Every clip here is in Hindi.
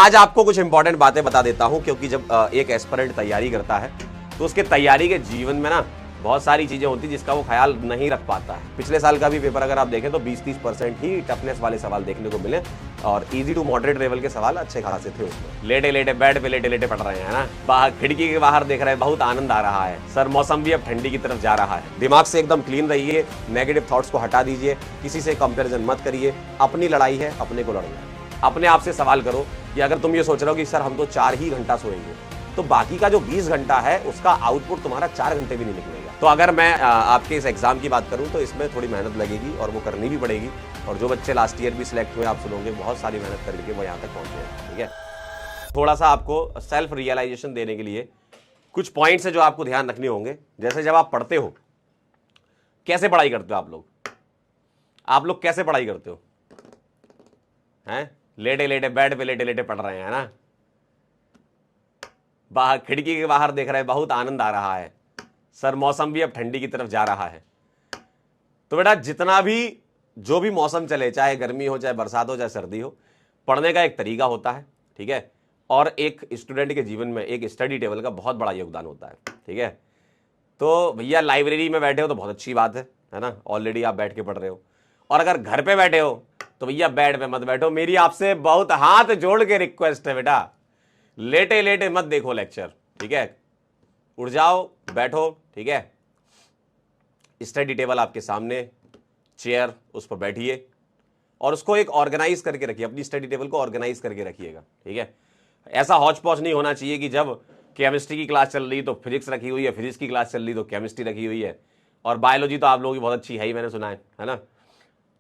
आज आपको कुछ इंपॉर्टेंट बातें बता देता हूं, क्योंकि जब एक एस्पिरेंट तैयारी करता है तो उसके तैयारी के जीवन में ना बहुत सारी चीजें होती हैं जिसका वो ख्याल नहीं रख पाता है। पिछले साल का भी पेपर अगर आप देखें तो 20-30% ही टफनेस वाले सवाल देखने को मिले और इजी टू मॉडरेट लेवल के सवाल अच्छे खासे थे उसमें। लेटे लेटे बेड पे लेटे लेटे पढ़ रहे हैं ना, बाहर खिड़की के बाहर देख रहे हैं, बहुत आनंद आ रहा है सर, मौसम भी अब ठंडी की तरफ जा रहा है। दिमाग से एकदम क्लीन रहिए, नेगेटिव थॉट्स को हटा दीजिए, किसी से कंपेरिजन मत करिए, अपनी लड़ाई है अपने को लड़ना है। अपने आप से सवाल करो कि अगर तुम ये सोच रहे हो कि सर हम तो 4 ही घंटा सोएंगे, तो बाकी का जो 20 घंटा है उसका आउटपुट तुम्हारा 4 घंटे भी नहीं निकलेगा। तो अगर मैं आपके इस एग्जाम की बात करूं तो इसमें थोड़ी मेहनत लगेगी और वो करनी भी पड़ेगी। और जो बच्चे लास्ट ईयर भी सिलेक्ट हुए, आप सुनोगे बहुत सारी मेहनत करके वो यहाँ तक पहुंचे हैं। ठीक है, थोड़ा सा आपको सेल्फ रियलाइजेशन देने के लिए कुछ पॉइंट्स है जो आपको ध्यान रखने होंगे। जैसे जब आप पढ़ते हो, कैसे पढ़ाई करते हो आप लोग कैसे पढ़ाई करते हो? हैं, लेटे लेटे बेड पे लेटे लेटे पढ़ रहे हैं ना, बाहर खिड़की के बाहर देख रहे हैं, बहुत आनंद आ रहा है सर, मौसम भी अब ठंडी की तरफ जा रहा है। तो बेटा जितना भी जो भी मौसम चले, चाहे गर्मी हो, चाहे बरसात हो, चाहे सर्दी हो, पढ़ने का एक तरीका होता है। ठीक है, और एक स्टूडेंट के जीवन में एक स्टडी टेबल का बहुत बड़ा योगदान होता है। ठीक है, तो भैया लाइब्रेरी में बैठे हो तो बहुत अच्छी बात है ना, ऑलरेडी आप बैठ के पढ़ रहे हो। और अगर घर पे बैठे हो तो भैया बेड पे मत बैठो, मेरी आपसे बहुत हाथ जोड़ के रिक्वेस्ट है बेटा, लेटे लेटे मत देखो लेक्चर। ठीक है, उठ जाओ, बैठो। ठीक है, स्टडी टेबल आपके सामने, चेयर, उस पर बैठिए और उसको एक ऑर्गेनाइज करके रखिए, अपनी स्टडी टेबल को ऑर्गेनाइज करके रखिएगा। ठीक है, ऐसा हौच पौच नहीं होना चाहिए कि जब केमिस्ट्री की क्लास चल रही तो फिजिक्स रखी हुई है, फिजिक्स की क्लास चल रही तो केमिस्ट्री रखी हुई है, और बायोलॉजी तो आप लोगों की बहुत अच्छी है ही, मैंने सुना है ना।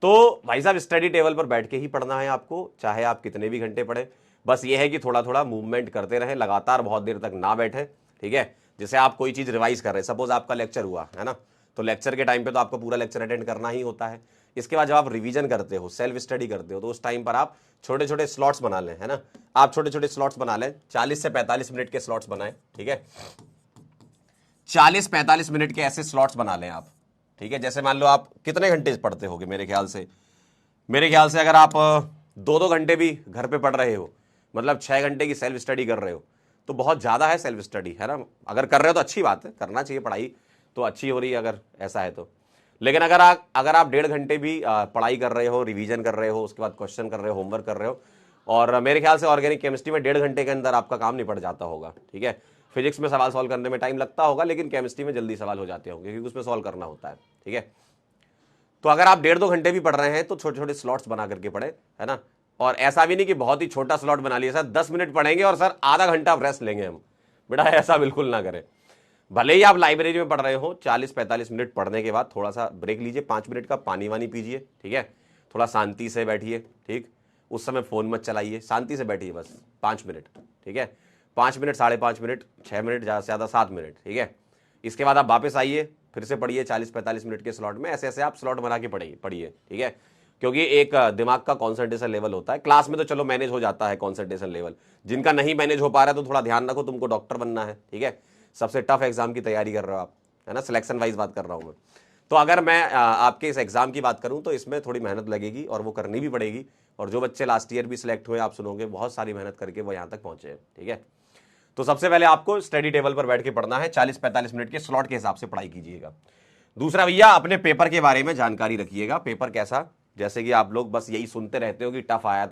तो भाई साहब स्टडी टेबल पर बैठ के ही पढ़ना है आपको, चाहे आप कितने भी घंटे पढ़े। बस ये है कि थोड़ा थोड़ा मूवमेंट करते रहें, लगातार बहुत देर तक ना बैठे। ठीक है, जैसे आप कोई चीज रिवाइज कर रहे हैं, सपोज आपका लेक्चर हुआ है ना, तो लेक्चर के टाइम पे तो आपको पूरा लेक्चर अटेंड करना ही होता है। इसके बाद जब आप रिवीजन करते हो, सेल्फ स्टडी करते हो, तो उस टाइम पर आप छोटे छोटे स्लॉट्स बना लें, है ना। आप छोटे छोटे स्लॉट्स बना लें, 40 से 45 मिनट के स्लॉट्स बनाएं। ठीक है, 40-45 मिनट के ऐसे स्लॉट्स बना लें आप। ठीक है, जैसे मान लो आप कितने घंटे पढ़ते होगे, मेरे ख्याल से अगर आप 2-2 घंटे भी घर पे पढ़ रहे हो, मतलब 6 घंटे की सेल्फ स्टडी कर रहे हो, तो बहुत ज़्यादा है सेल्फ स्टडी, है ना। अगर कर रहे हो तो अच्छी बात है, करना चाहिए, पढ़ाई तो अच्छी हो रही है अगर ऐसा है तो। लेकिन अगर आप 1.5 घंटे भी पढ़ाई कर रहे हो, रिवीजन कर रहे हो, उसके बाद क्वेश्चन कर रहे हो, होमवर्क कर रहे हो, और मेरे ख्याल से ऑर्गेनिक केमिस्ट्री में 1.5 घंटे के अंदर आपका काम निपट जाता होगा। ठीक है, फिजिक्स में सवाल सॉल्व करने में टाइम लगता होगा, लेकिन केमिस्ट्री में जल्दी सवाल हो जाते होंगे क्योंकि उसमें सॉल्व करना होता है। ठीक है, तो अगर आप 1.5-2 घंटे भी पढ़ रहे हैं तो छोटे छोटे स्लॉट्स बना करके पढ़े, है ना। और ऐसा भी नहीं कि बहुत ही छोटा स्लॉट बना लिया, सर 10 मिनट पढ़ेंगे और सर आधा घंटा रेस्ट लेंगे हम, बेटा ऐसा बिल्कुल ना करें। भले ही आप लाइब्रेरी में पढ़ रहे हो, 40-45 मिनट पढ़ने के बाद थोड़ा सा ब्रेक लीजिए, 5 मिनट का पानी वानी पीजिए। ठीक है, थोड़ा शांति से बैठिए। ठीक, उस समय फोन मत चलाइए, शांति से बैठिए बस 5 मिनट। ठीक है, 5 मिनट, 5.5 मिनट, 6 मिनट, ज़्यादा से ज़्यादा 7 मिनट। ठीक है, इसके बाद आप वापस आइए, फिर से पढ़िए 40-45 मिनट के स्लॉट में, ऐसे ऐसे आप स्लॉट बना के पढ़िए। ठीक है, क्योंकि एक दिमाग का कॉन्सेंट्रेशन लेवल होता है, क्लास में तो चलो मैनेज हो जाता है कॉन्सेंट्रेशन लेवल, जिनका नहीं मैनेज हो पा रहा है तो थोड़ा ध्यान रखो, तुमको डॉक्टर बनना है। ठीक है, सबसे टफ एग्जाम की तैयारी कर रहे हो आप, है ना, सिलेक्शन वाइज बात कर रहा हूँ मैं। तो अगर मैं आपके इस एग्जाम की बात करूँ तो इसमें थोड़ी मेहनत लगेगी और वो करनी भी पड़ेगी। और जो बच्चे लास्ट ईयर भी सिलेक्ट हुए, आप सुनोगे बहुत सारी मेहनत करके वो यहाँ तक पहुंचे हैं। ठीक है, तो सबसे पहले आपको स्टडी टेबल पर बैठ के पढ़ना है, 40-45 मिनट के स्लॉट के हिसाब से पढ़ाई कीजिएगा। दूसरा भैया, अपने पेपर के बारे में जानकारी रखिएगा। पेपर कैसा, जैसे कि आप लोग बस यही सुनते रहते हो कि टफ आया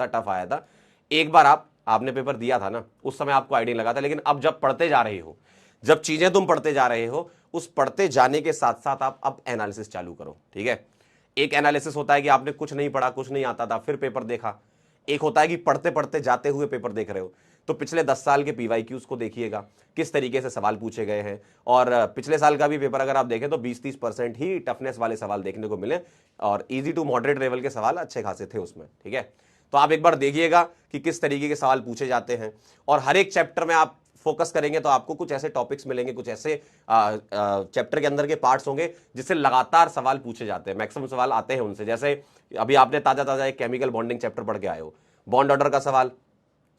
था। एक बार आपने पेपर दिया था ना, उस समय आपको आइडिया लगा था, लेकिन अब जब पढ़ते जा रहे हो, जब चीजें तुम पढ़ते जा रहे हो, उस पढ़ते जाने के साथ साथ आप अब एनालिसिस चालू करो। ठीक है, एक एनालिसिस होता है कि आपने कुछ नहीं पढ़ा, कुछ नहीं आता था, फिर पेपर देखा। एक होता है कि पढ़ते पढ़ते जाते हुए पेपर देख रहे हो, तो पिछले 10 साल के पीवाईक्यूज को देखिएगा, किस तरीके से सवाल पूछे गए हैं। और पिछले साल का भी पेपर अगर आप देखें तो 20-30% ही टफनेस वाले सवाल देखने को मिले और इजी टू मॉडरेट लेवल के सवाल अच्छे खासे थे उसमें। ठीक है, तो आप एक बार देखिएगा कि किस तरीके के सवाल पूछे जाते हैं, और हर एक चैप्टर में आप फोकस करेंगे तो आपको कुछ ऐसे टॉपिक्स मिलेंगे, कुछ ऐसे चैप्टर के अंदर के पार्ट्स होंगे जिससे लगातार सवाल पूछे जाते हैं, मैक्सिमम सवाल आते हैं उनसे। जैसे अभी आपने ताजा एक केमिकल बॉन्डिंग चैप्टर पढ़ के आए हो, बॉन्ड ऑर्डर का सवाल,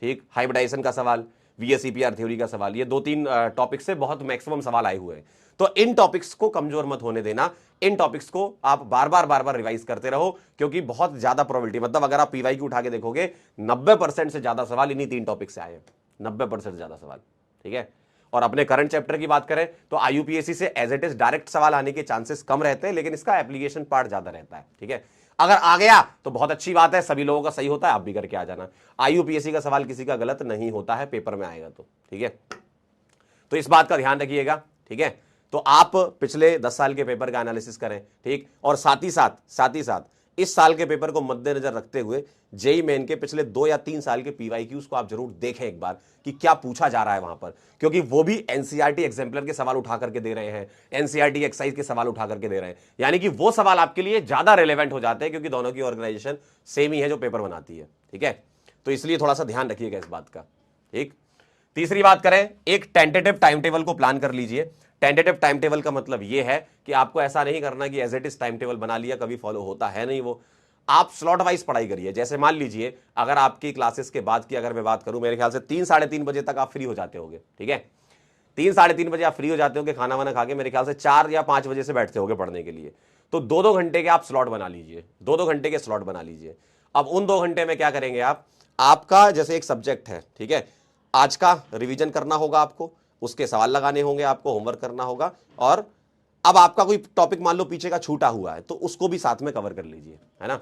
ठीक, हाइब्रिडाइजेशन का सवाल, VSEPR थ्योरी का सवाल, ये 2-3 टॉपिक से बहुत मैक्सिमम सवाल आए हुए हैं। तो इन टॉपिक्स को कमजोर मत होने देना, इन टॉपिक्स को आप बार बार रिवाइज करते रहो, क्योंकि बहुत ज्यादा प्रोबेबिलिटी, मतलब अगर आप PYQ उठा के देखोगे 90% से ज्यादा सवाल इन्हीं 3 टॉपिक से आए हैं, 90% से ज्यादा सवाल, ठीक है। और अपने करंट चैप्टर की बात करें तो IUPAC से एज इट इज डायरेक्ट सवाल आने के चांसेस कम रहते हैं, लेकिन इसका एप्लीकेशन पार्ट ज्यादा रहता है, ठीक है। अगर आ गया तो बहुत अच्छी बात है, सभी लोगों का सही होता है, आप भी करके आ जाना। IUPAC का सवाल किसी का गलत नहीं होता है, पेपर में आएगा तो, ठीक है। तो इस बात का ध्यान रखिएगा, ठीक है। तो आप पिछले 10 साल के पेपर का एनालिसिस करें, ठीक, और साथ ही साथ इस साल के पेपर को मद्देनजर रखते हुए जेईई मेन के पिछले 2 या 3 साल के PYQs को आप जरूर देखें एक बार कि क्या पूछा जा रहा है वहां पर, क्योंकि वो भी NCERT एग्जाम्पलर के सवाल उठा करके दे रहे हैं, NCERT एक्साइज के सवाल उठा करके दे रहे हैं, यानी कि वो सवाल आपके लिए ज्यादा रिलेवेंट हो जाते हैं, क्योंकि दोनों की ऑर्गेनाइजेशन सेम ही है जो पेपर बनाती है, ठीक है। तो इसलिए थोड़ा सा ध्यान रखिएगा इस बात का, ठीक। तीसरी बात करें, एक टेंटेटिव टाइम टेबल को प्लान कर लीजिए। टेंटेटिव टाइम टेबल का मतलब यह है कि आपको ऐसा नहीं करना कि as it is timetable बना लिया, कभी फॉलो होता है नहीं वो। आप स्लॉट वाइज पढ़ाई करिए। जैसे मान लीजिए अगर आपकी क्लासेस के बाद की अगर मैं बात करूं, मेरे ख्याल से 3-3:30 बजे तक आप फ्री हो जाते होगे, ठीक है। 3-3:30 बजे आप फ्री हो जाते होगे खाना वाना खा के, मेरे ख्याल से 4 या 5 बजे से बैठते होगे पढ़ने के लिए। तो 2-2 घंटे के आप स्लॉट बना लीजिए, 2-2 घंटे के स्लॉट बना लीजिए। अब उन 2 घंटे में क्या करेंगे आप, आपका जैसे एक सब्जेक्ट है, ठीक है, आज का रिवीजन करना होगा आपको, उसके सवाल लगाने होंगे आपको, होमवर्क करना होगा, और अब आपका कोई टॉपिक मान लो पीछे का छूटा हुआ है तो उसको भी साथ में कवर कर लीजिए, है ना।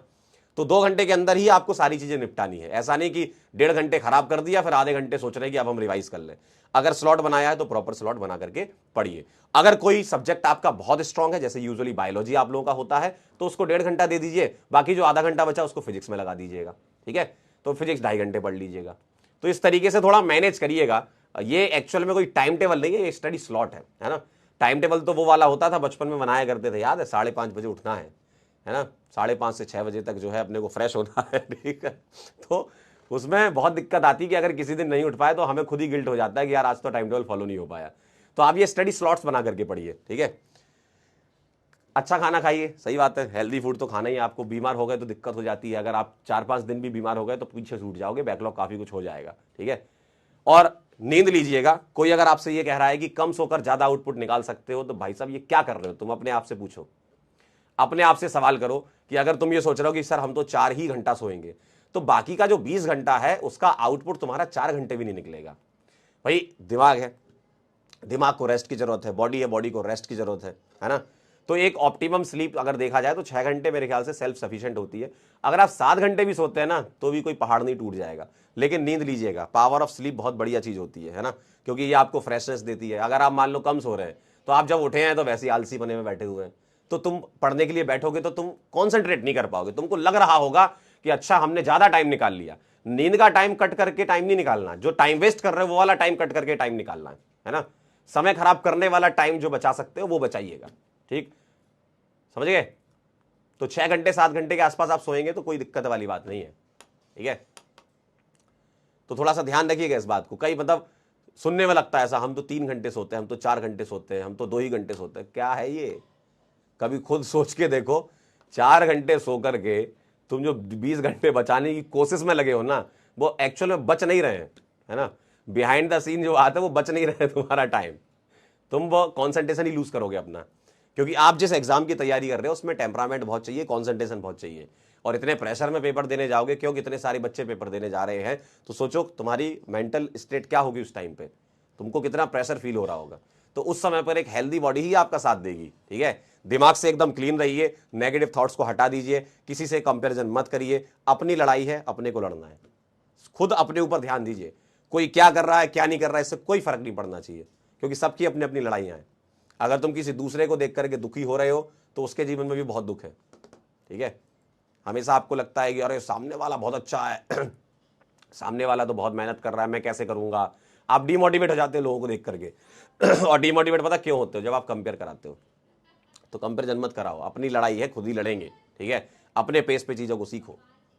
तो 2 घंटे के अंदर ही आपको सारी चीजें निपटानी है। ऐसा नहीं कि 1.5 घंटे खराब कर दिया फिर आधे घंटे सोच रहे हैं कि अब हम रिवाइज कर लें। अगर स्लॉट बनाया है तो प्रॉपर स्लॉट बना करके पढ़िए। अगर कोई सब्जेक्ट आपका बहुत स्ट्रांग है, जैसे यूजुअली बायोलॉजी आप लोगों का होता है, तो उसको 1.5 घंटा दे दीजिए, बाकी जो आधा घंटा बचा उसको फिजिक्स में लगा दीजिएगा, ठीक है। तो फिजिक्स 2.5 घंटे पढ़ लीजिएगा। तो इस तरीके से थोड़ा मैनेज करिएगा। ये एक्चुअल में कोई टाइम टेबल नहीं है, ये स्टडी स्लॉट है ना। टाइम टेबल तो वो वाला होता था बचपन में बनाया करते थे, याद है, 5:30 बजे उठना है ना, 5:30 से 6 बजे तक जो है अपने को फ्रेश होना है, ठीक है। तो उसमें बहुत दिक्कत आती है कि अगर किसी दिन नहीं उठ पाए तो हमें खुद ही गिल्ट हो जाता है कि यार आज तो टाइम टेबल फॉलो नहीं हो पाया। तो आप ये स्टडी स्लॉट्स बना करके पढ़िए, ठीक है। अच्छा खाना खाइए, सही बात है, हेल्दी फूड तो खाना ही है। आपको बीमार हो गए तो दिक्कत हो जाती है, अगर आप 4-5 दिन भी बीमार हो गए तो पीछे छूट जाओगे, बैकलॉग काफी कुछ हो जाएगा, ठीक है। और नींद लीजिएगा। कोई अगर आपसे ये कह रहा है कि कम सोकर ज्यादा आउटपुट निकाल सकते हो, तो भाई साहब ये क्या कर रहे हो तुम, अपने आप से पूछो, अपने आप से सवाल करो कि अगर तुम ये सोच रहे हो कि सर हम तो 4 ही घंटा सोएंगे, तो बाकी का जो 20 घंटा है उसका आउटपुट तुम्हारा 4 घंटे भी नहीं निकलेगा। भाई दिमाग है, दिमाग को रेस्ट की जरूरत है, बॉडी है, बॉडी को रेस्ट की जरूरत है ना। तो एक ऑप्टिमम स्लीप अगर देखा जाए तो 6 घंटे मेरे ख्याल से सेल्फ सफिशिएंट होती है। अगर आप 7 घंटे भी सोते हैं ना तो भी कोई पहाड़ नहीं टूट जाएगा, लेकिन नींद लीजिएगा। पावर ऑफ स्लीप बहुत बढ़िया चीज होती है ना, क्योंकि ये आपको फ्रेशनेस देती है। अगर आप मान लो कम सो रहे हैं तो आप जब उठे हैं तो वैसे ही आलसी बने में बैठे हुए हैं, तो तुम पढ़ने के लिए बैठोगे तो तुम कॉन्सेंट्रेट नहीं कर पाओगे। तुमको लग रहा होगा कि अच्छा हमने ज्यादा टाइम निकाल लिया। नींद का टाइम कट करके टाइम नहीं निकालना, जो टाइम वेस्ट कर रहे हो वो वाला टाइम कट करके टाइम निकालना है ना। समय खराब करने वाला टाइम जो बचा सकते हो वो बचाइएगा, ठीक, समझ गए। तो 6 घंटे 7 घंटे के आसपास आप सोएंगे तो कोई दिक्कत वाली बात नहीं है, ठीक है। तो थोड़ा सा ध्यान रखिएगा इस बात को। कई मतलब सुनने में लगता है ऐसा, हम तो 3 घंटे सोते हैं, हम तो 4 घंटे सोते हैं, हम तो 2 ही घंटे सोते हैं। क्या है ये, कभी खुद सोच के देखो। 4 घंटे सो करके तुम जो 20 घंटे बचाने की कोशिश में लगे हो ना, वो एक्चुअल में बच नहीं रहे हैं, है ना। बिहाइंड द सीन जो आता है वो बच नहीं रहे तुम्हारा टाइम। तुम वो कॉन्सेंट्रेशन ही लूज करोगे अपना, क्योंकि आप जिस एग्जाम की तैयारी कर रहे हो उसमें टेम्परामेंट बहुत चाहिए, कॉन्सेंट्रेशन बहुत चाहिए। और इतने प्रेशर में पेपर देने जाओगे, क्योंकि इतने सारे बच्चे पेपर देने जा रहे हैं, तो सोचो तुम्हारी मेंटल स्टेट क्या होगी उस टाइम पे, तुमको कितना प्रेशर फील हो रहा होगा। तो उस समय पर एक हेल्दी बॉडी ही आपका साथ देगी, ठीक है। दिमाग से एकदम क्लीन रहिए, नेगेटिव थॉट्स को हटा दीजिए, किसी से कंपैरिजन मत करिए। अपनी लड़ाई है, अपने को लड़ना है, खुद अपने ऊपर ध्यान दीजिए। कोई क्या कर रहा है क्या नहीं कर रहा है इससे कोई फर्क नहीं पड़ना चाहिए, क्योंकि सबकी अपनी अपनी लड़ाइयां हैं। अगर तुम किसी दूसरे को देख करके दुखी हो रहे हो तो उसके जीवन में भी बहुत दुख है, ठीक है। हमेशा आपको लगता है कि अरे सामने वाला बहुत अच्छा है सामने वाला तो बहुत मेहनत कर रहा है, मैं कैसे करूंगा। आप डिमोटिवेट हो जाते हो लोगों को देख करके और डिमोटिवेट पता क्यों होते हो, जब आप कंपेयर कराते हो। तो कंपेरिजन मत कराओ, अपनी लड़ाई है, खुद ही लड़ेंगे, ठीक है। अपने पेस पे चीजों को सीखो।